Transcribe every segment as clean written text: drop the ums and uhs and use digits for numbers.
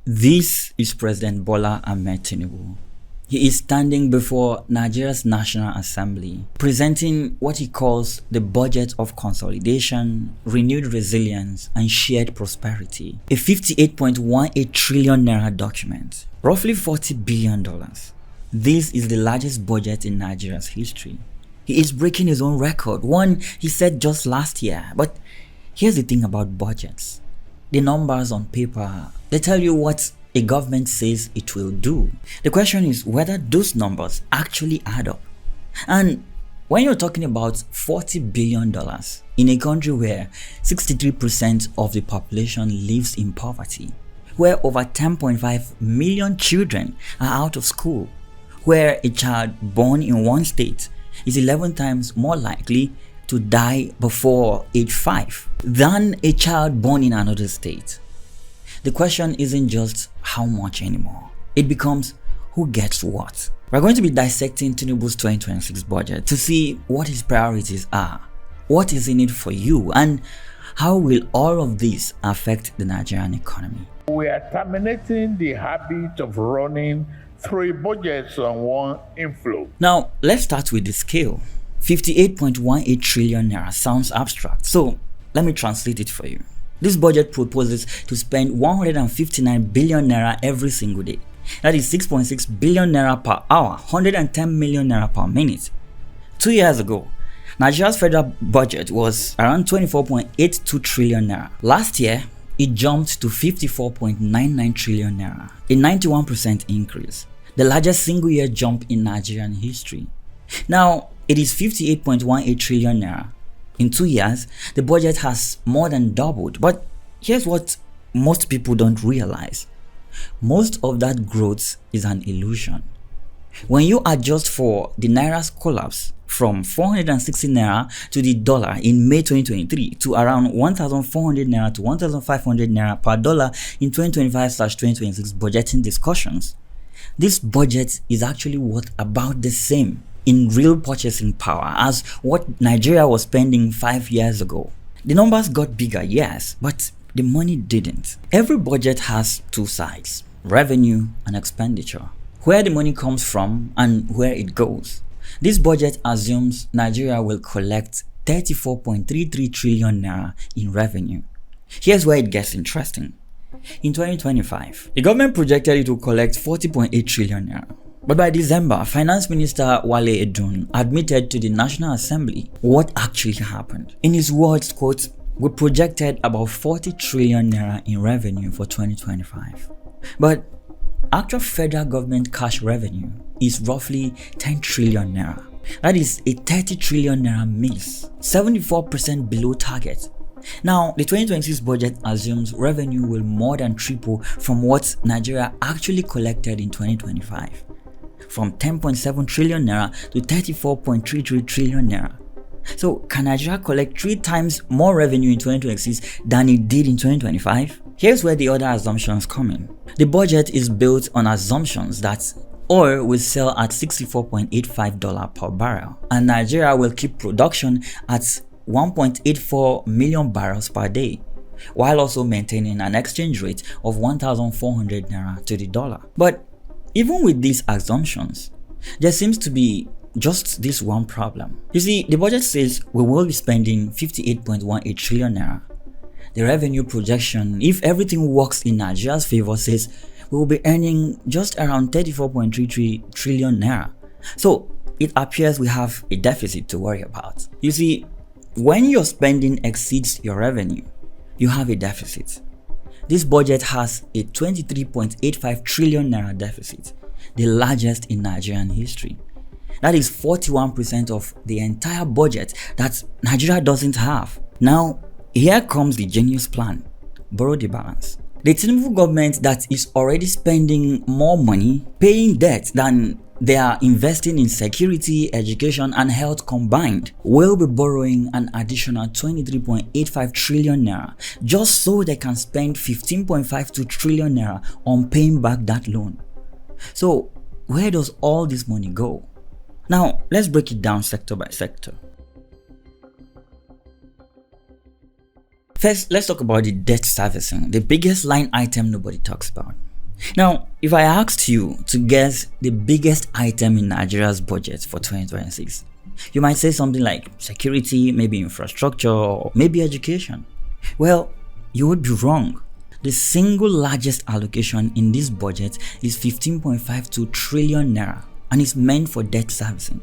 This is President Bola Ahmed Tinubu. He is standing before Nigeria's National Assembly, presenting what he calls the budget of consolidation, renewed resilience, and shared prosperity. A 58.18 trillion naira document, roughly $40 billion. This is the largest budget in Nigeria's history. He is breaking his own record, one he set just last year. But here's the thing about budgets. The numbers on paper, they tell you what a government says it will do. The question is whether those numbers actually add up. And when you're talking about $40 billion in a country where 63% of the population lives in poverty, where over 10.5 million children are out of school, where a child born in one state is 11 times more likely to die before age 5 than a child born in another state. The question isn't just how much anymore. It becomes who gets what. We're going to be dissecting Tinubu's 2026 budget to see what his priorities are, what is in it for you, and how will all of this affect the Nigerian economy. We are terminating the habit of running 3 budgets on one inflow. Now, let's start with the scale. 58.18 trillion naira sounds abstract, so let me translate it for you. This budget proposes to spend 159 billion naira every single day. That is 6.6 billion naira per hour, 110 million naira per minute. 2 years ago, Nigeria's federal budget was around 24.82 trillion naira. Last year, it jumped to 54.99 trillion naira, a 91% increase, the largest single year jump in Nigerian history. Now, it is 58.18 trillion naira. In 2 years, the budget has more than doubled. But here's what most people don't realize. Most of that growth is an illusion. When you adjust for the naira's collapse from 460 naira to the dollar in May 2023 to around 1,400 naira to 1,500 naira per dollar in 2025/2026 budgeting discussions, this budget is actually worth about the same in real purchasing power as what Nigeria was spending 5 years ago. The numbers got bigger, yes, but the money didn't. Every budget has two sides, revenue and expenditure, where the money comes from and where it goes. This budget assumes Nigeria will collect 34.33 trillion naira in revenue. Here's where it gets interesting. In 2025, the government projected it will collect 40.8 trillion naira. But by December, Finance Minister Wale Edun admitted to the National Assembly what actually happened. In his words, quote, "We projected about 40 trillion naira in revenue for 2025. But actual federal government cash revenue is roughly 10 trillion naira. That is a 30 trillion naira miss, 74% below target." Now, the 2026 budget assumes revenue will more than triple from what Nigeria actually collected in 2025. From 10.7 trillion naira to 34.33 trillion naira. So, can Nigeria collect 3 times more revenue in 2026 than it did in 2025? Here's where the other assumptions come in. The budget is built on assumptions that oil will sell at $64.85 per barrel, and Nigeria will keep production at 1.84 million barrels per day, while also maintaining an exchange rate of 1,400 naira to the dollar. But even with these assumptions, there seems to be just this one problem. You see, the budget says we will be spending 58.18 trillion naira. The revenue projection, if everything works in Nigeria's favor, says we will be earning just around 34.33 trillion naira. So it appears we have a deficit to worry about. You see, when your spending exceeds your revenue, you have a deficit. This budget has a 23.85 trillion naira deficit, the largest in Nigerian history. That is 41% of the entire budget that Nigeria doesn't have. Now, here comes the genius plan: borrow the balance. The Tinubu government that is already spending more money paying debt than they are investing in security, education, and health combined will be borrowing an additional 23.85 trillion naira just so they can spend 15.52 trillion naira on paying back that loan. So, where does all this money go? Now, let's break it down sector by sector. First, let's talk about the debt servicing, the biggest line item nobody talks about. Now, if I asked you to guess the biggest item in Nigeria's budget for 2026, you might say something like security, maybe infrastructure, or maybe education. Well, you would be wrong. The single largest allocation in this budget is 15.52 trillion naira, and it's meant for debt servicing.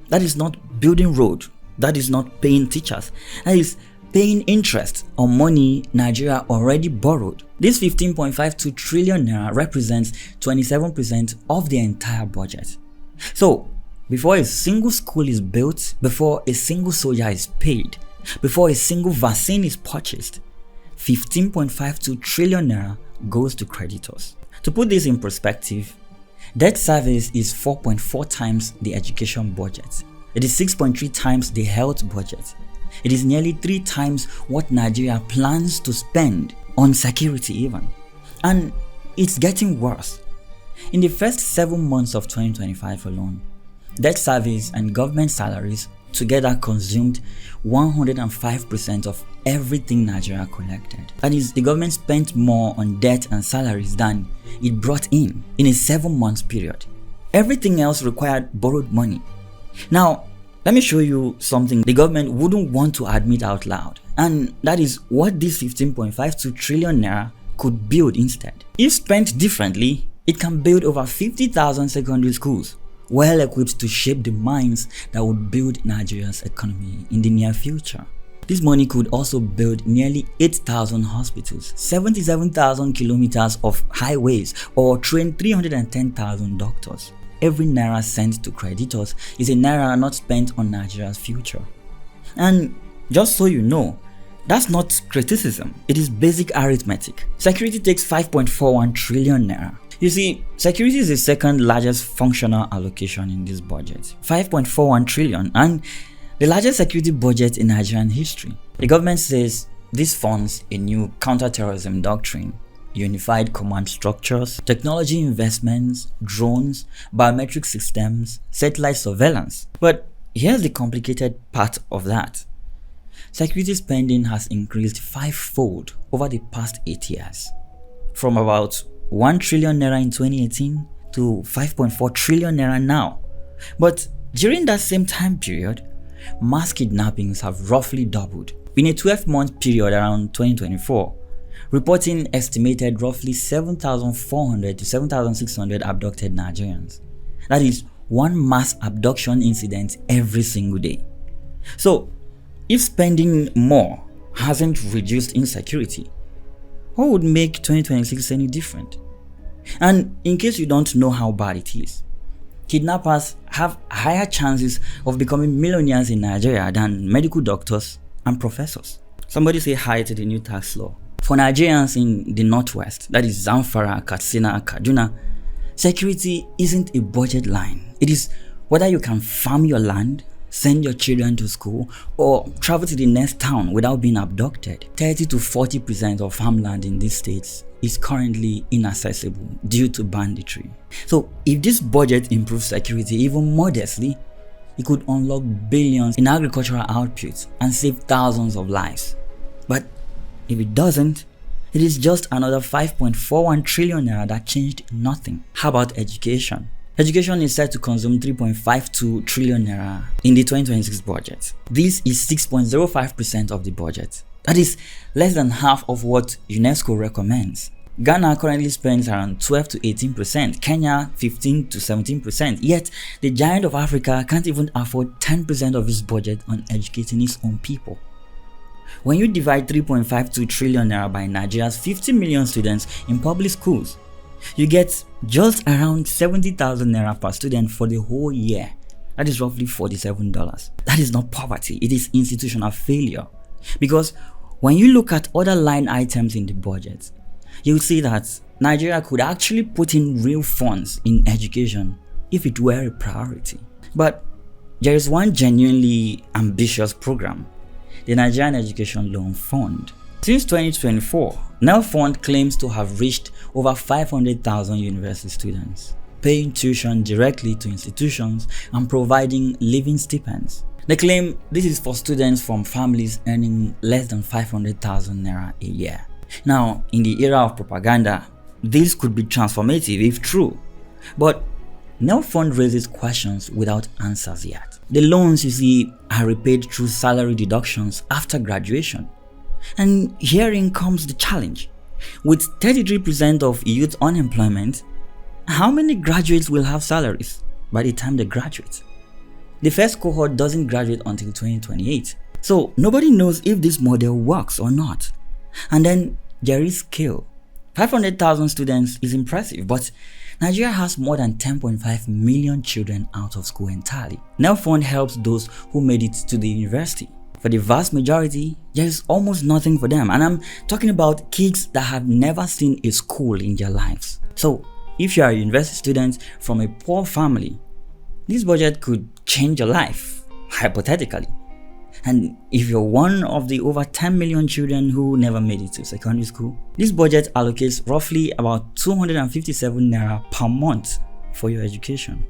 That is not building road, that is not paying teachers, that is paying interest on money Nigeria already borrowed. This 15.52 trillion naira represents 27% of the entire budget. So, before a single school is built, before a single soldier is paid, before a single vaccine is purchased, 15.52 trillion naira goes to creditors. To put this in perspective, debt service is 4.4 times the education budget. It is 6.3 times the health budget. It is nearly 3 times what Nigeria plans to spend on security even. And it's getting worse. In the first 7 months of 2025 alone, debt service and government salaries together consumed 105% of everything Nigeria collected. That is, the government spent more on debt and salaries than it brought in a 7-month period. Everything else required borrowed money. Now, let me show you something the government wouldn't want to admit out loud, and that is what this 15.52 trillion naira could build instead. If spent differently, it can build over 50,000 secondary schools, well equipped to shape the minds that would build Nigeria's economy in the near future. This money could also build nearly 8,000 hospitals, 77,000 kilometers of highways, or train 310,000 doctors. Every naira sent to creditors is a naira not spent on Nigeria's future. And just so you know, that's not criticism, it is basic arithmetic. Security takes 5.41 trillion naira. You see, security is the second largest functional allocation in this budget, 5.41 trillion, and the largest security budget in Nigerian history. The government says this funds a new counter-terrorism doctrine, unified command structures, technology investments, drones, biometric systems, satellite surveillance. But here's the complicated part of that. Security spending has increased 5-fold over the past 8 years, from about 1 trillion naira in 2018 to 5.4 trillion naira now. But during that same time period, mass kidnappings have roughly doubled. In a 12-month period around 2024, reporting estimated roughly 7,400 to 7,600 abducted Nigerians. That is one mass abduction incident every single day. So, if spending more hasn't reduced insecurity, what would make 2026 any different? And in case you don't know how bad it is, kidnappers have higher chances of becoming millionaires in Nigeria than medical doctors and professors. Somebody say hi to the new tax law. For Nigerians in the northwest, that is Zamfara, Katsina, Kaduna, security isn't a budget line. It is whether you can farm your land, send your children to school, or travel to the next town without being abducted. 30 to 40% of farmland in these states is currently inaccessible due to banditry. So if this budget improves security even modestly, it could unlock billions in agricultural output and save thousands of lives. But if it doesn't, it is just another 5.41 trillion naira that changed nothing. How about education? Education is set to consume 3.52 trillion naira in the 2026 budget. This is 6.05% of the budget. That is less than half of what UNESCO recommends. Ghana currently spends around 12 to 18%, Kenya 15 to 17%, yet the giant of Africa can't even afford 10% of its budget on educating its own people. When you divide 3.52 trillion naira by Nigeria's 50 million students in public schools, you get just around 70,000 naira per student for the whole year. That is roughly $47. That is not poverty, it is institutional failure. Because when you look at other line items in the budget, you'll see that Nigeria could actually put in real funds in education if it were a priority. But there is one genuinely ambitious program, the Nigerian Education Loan Fund. Since 2024, NEL Fund claims to have reached over 500,000 university students, paying tuition directly to institutions and providing living stipends. They claim this is for students from families earning less than 500,000 naira a year. Now, in the era of propaganda, this could be transformative if true. But no fund raises questions without answers yet. The loans, you see, are repaid through salary deductions after graduation. And herein comes the challenge. With 33% of youth unemployment, how many graduates will have salaries by the time they graduate? The first cohort doesn't graduate until 2028. So nobody knows if this model works or not. And then there is scale. 500,000 students is impressive, but Nigeria has more than 10.5 million children out of school entirely. Now fund helps those who made it to the university. For the vast majority, there is almost nothing for them, and I'm talking about kids that have never seen a school in their lives. So if you are a university student from a poor family, this budget could change your life, hypothetically. And if you're one of the over 10 million children who never made it to secondary school, this budget allocates roughly about 257 naira per month for your education.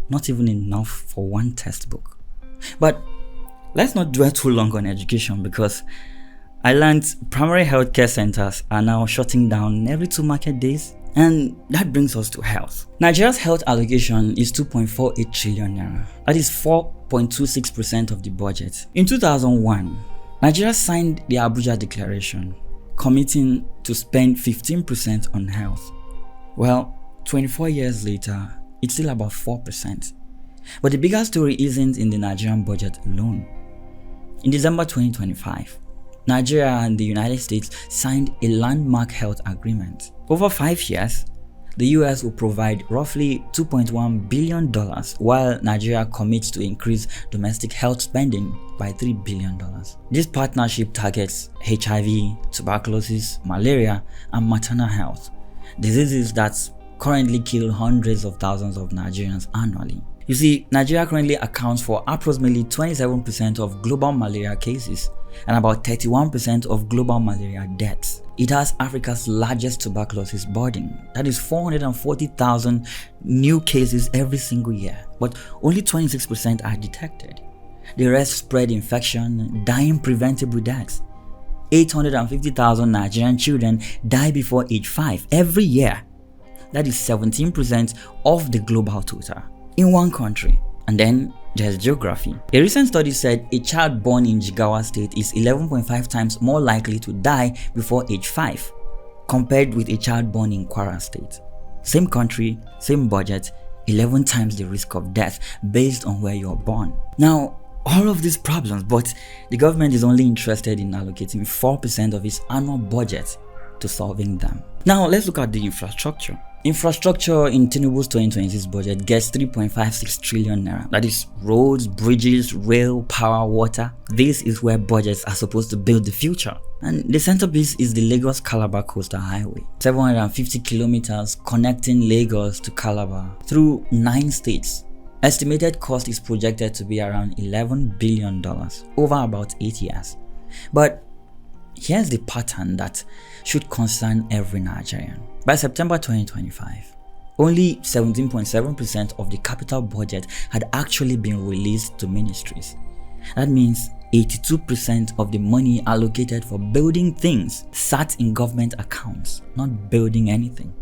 Not even enough for one textbook. But let's not dwell too long on education, because I learned primary healthcare centers are now shutting down every 2 market days. And that brings us to health. Nigeria's health allocation is 2.48 trillion naira. That is 4.26% of the budget. In 2001, Nigeria signed the Abuja Declaration, committing to spend 15% on health. Well, 24 years later, it's still about 4%. But the bigger story isn't in the Nigerian budget alone. In December 2025, Nigeria and the United States signed a landmark health agreement. Over 5 years, the US will provide roughly $2.1 billion, while Nigeria commits to increase domestic health spending by $3 billion. This partnership targets HIV, tuberculosis, malaria, and maternal health, diseases that currently kill hundreds of thousands of Nigerians annually. You see, Nigeria currently accounts for approximately 27% of global malaria cases and about 31% of global malaria deaths. It has Africa's largest tuberculosis burden, that is 440,000 new cases every single year, but only 26% are detected. The rest spread infection, dying preventable deaths. 850,000 Nigerian children die before age 5 every year. That is 17% of the global total in one country. And then there's geography. A recent study said a child born in Jigawa State is 11.5 times more likely to die before age 5 compared with a child born in Kwara State. Same country, same budget, 11 times the risk of death based on where you're born. Now, all of these problems, but the government is only interested in allocating 4% of its annual budget to solving them. Now, let's look at the infrastructure. Infrastructure in Tinubu's 2026 budget gets 3.56 trillion naira. That is roads, bridges, rail, power, water. This is where budgets are supposed to build the future. And the centerpiece is the Lagos-Calabar Coastal Highway, 750 kilometers connecting Lagos to Calabar through 9 states. Estimated cost is projected to be around $11 billion over about 8 years. But here's the pattern that should concern every Nigerian. By September 2025, only 17.7% of the capital budget had actually been released to ministries. That means 82% of the money allocated for building things sat in government accounts, not building anything.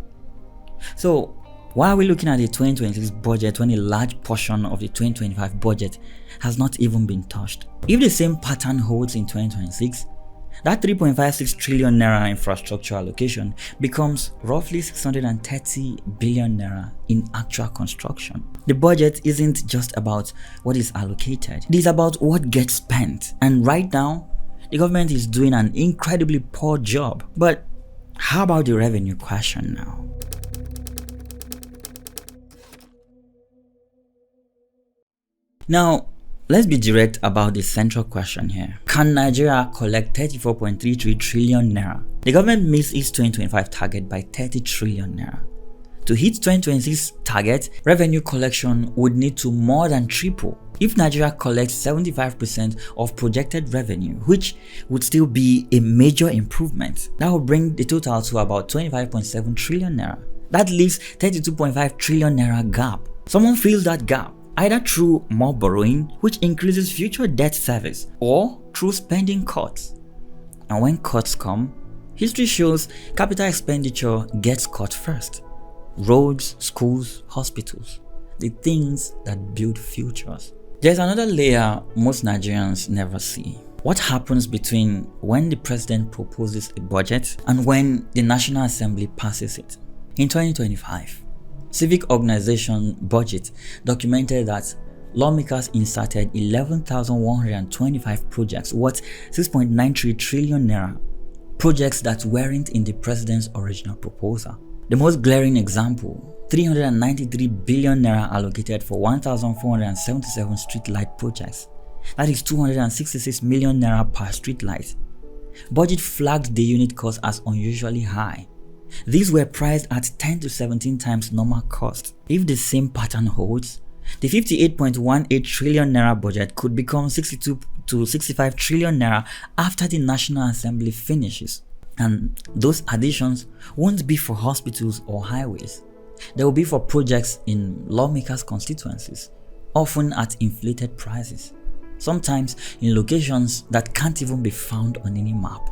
So, why are we looking at the 2026 budget when a large portion of the 2025 budget has not even been touched? If the same pattern holds in 2026, that 3.56 trillion naira infrastructure allocation becomes roughly 630 billion naira in actual construction. The budget isn't just about what is allocated, it is about what gets spent. And right now, the government is doing an incredibly poor job. But how about the revenue question now? Now, let's be direct about the central question here. Can Nigeria collect 34.33 trillion naira? The government missed its 2025 target by 30 trillion naira. To hit 2026 target, revenue collection would need to more than triple. If Nigeria collects 75% of projected revenue, which would still be a major improvement, that would bring the total to about 25.7 trillion naira. That leaves 32.5 trillion naira gap. Someone fills that gap, either through more borrowing, which increases future debt service, or through spending cuts. And when cuts come, History shows capital expenditure gets cut first. Roads, schools, hospitals, the things that build futures. There's another layer most Nigerians never see. What happens between when the president proposes a budget and when the National Assembly passes it? In 2025, Civic Organization Budget documented that lawmakers inserted 11,125 projects worth 6.93 trillion naira, projects that weren't in the president's original proposal. The most glaring example, 393 billion naira allocated for 1,477 street light projects. That is 266 million naira per street light. Budget flagged the unit cost as unusually high. These were priced at 10 to 17 times normal cost. If the same pattern holds, the 58.18 trillion naira budget could become 62 to 65 trillion naira after the National Assembly finishes. And those additions won't be for hospitals or highways. They will be for projects in lawmakers' constituencies, often at inflated prices, sometimes in locations that can't even be found on any map.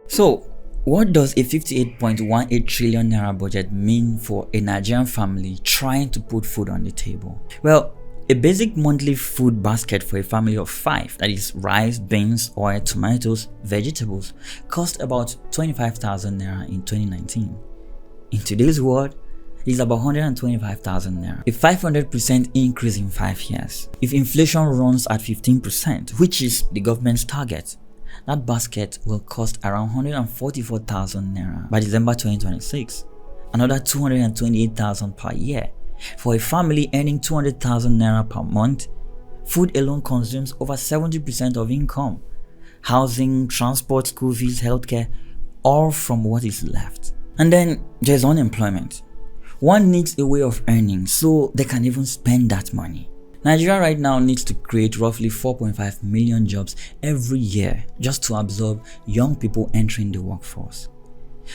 So, what does a 58.18 trillion naira budget mean for a Nigerian family trying to put food on the table? Well, a basic monthly food basket for a family of 5, that is rice, beans, oil, tomatoes, vegetables, cost about 25,000 naira in 2019. In today's world, it is about 125,000 naira, a 500% increase in 5 years. If inflation runs at 15%, which is the government's target, that basket will cost around 144,000 naira by December 2026, another 228,000 per year. For a family earning 200,000 naira per month, food alone consumes over 70% of income. Housing, transport, school fees, healthcare, all from what is left. And then there's unemployment. One needs a way of earning so they can even spend that money. Nigeria right now needs to create roughly 4.5 million jobs every year just to absorb young people entering the workforce.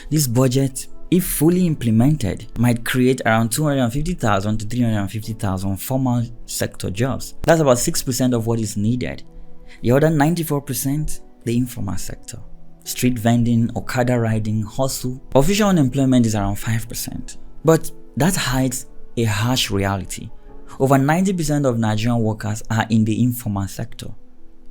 This budget, if fully implemented, might create around 250,000 to 350,000 formal sector jobs. That's about 6% of what is needed. The other 94%, the informal sector. Street vending, Okada riding, hustle. Official unemployment is around 5%. But that hides a harsh reality. Over 90% of Nigerian workers are in the informal sector.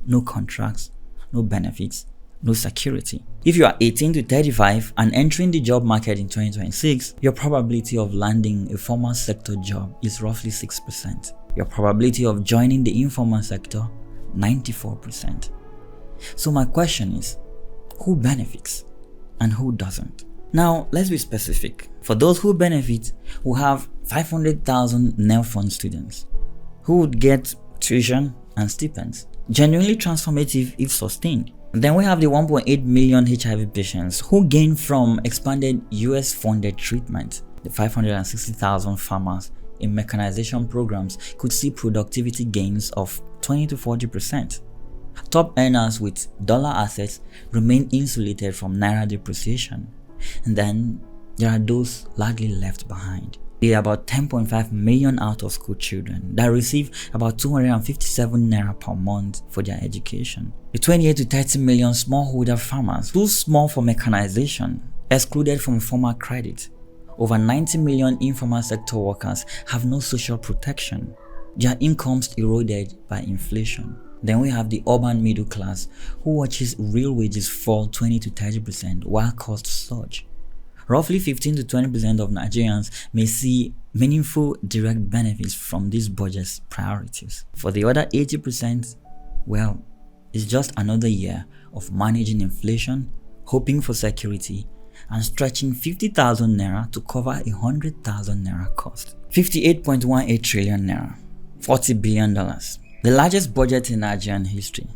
No contracts, no benefits, no security. If you are 18 to 35 and entering the job market in 2026, your probability of landing a formal sector job is roughly 6%. Your probability of joining the informal sector, 94%. So my question is, who benefits and who doesn't? Now, let's be specific. For those who benefit, we have 500,000 NEL-fund students who would get tuition and stipends, genuinely transformative if sustained. Then we have the 1.8 million HIV patients who gain from expanded US-funded treatment. The 560,000 farmers in mechanization programs could see productivity gains of 20 to 40%. Top earners with dollar assets remain insulated from naira depreciation. And then there are those largely left behind. There are about 10.5 million out-of-school children that receive about 257 naira per month for their education. The 28 to 30 million smallholder farmers, too small for mechanization, excluded from formal credit. Over 90 million informal sector workers have no social protection. Their incomes eroded by inflation. Then we have the urban middle class who watches real wages fall 20 to 30% while costs surge. Roughly 15 to 20% of Nigerians may see meaningful direct benefits from this budget's priorities. For the other 80%, well, it's just another year of managing inflation, hoping for security, and stretching 50,000 naira to cover 100,000 naira cost. 58.18 trillion naira, $40 billion. The largest budget in Nigerian history.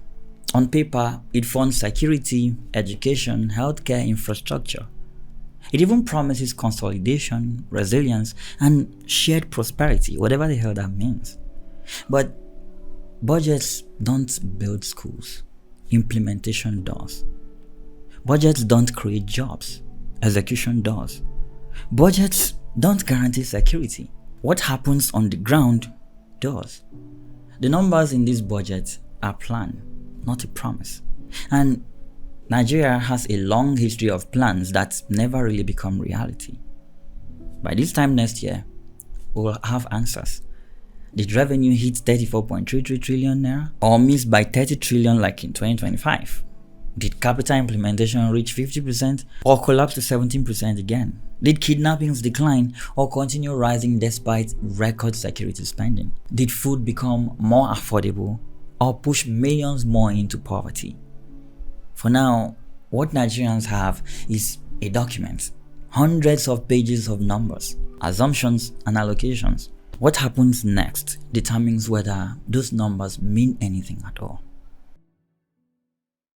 On paper, it funds security, education, healthcare, infrastructure. It even promises consolidation, resilience, and shared prosperity, whatever the hell that means. But budgets don't build schools. Implementation does. Budgets don't create jobs. Execution does. Budgets don't guarantee security. What happens on the ground does. The numbers in this budget are planned, not a promise. And Nigeria has a long history of plans that never really become reality. By this time next year, we will have answers. Did revenue hit 34.33 trillion naira or miss by 30 trillion like in 2025? Did capital implementation reach 50% or collapse to 17% again? Did kidnappings decline or continue rising despite record security spending? Did food become more affordable or push millions more into poverty? For now, what Nigerians have is a document, hundreds of pages of numbers, assumptions and allocations. What happens next determines whether those numbers mean anything at all.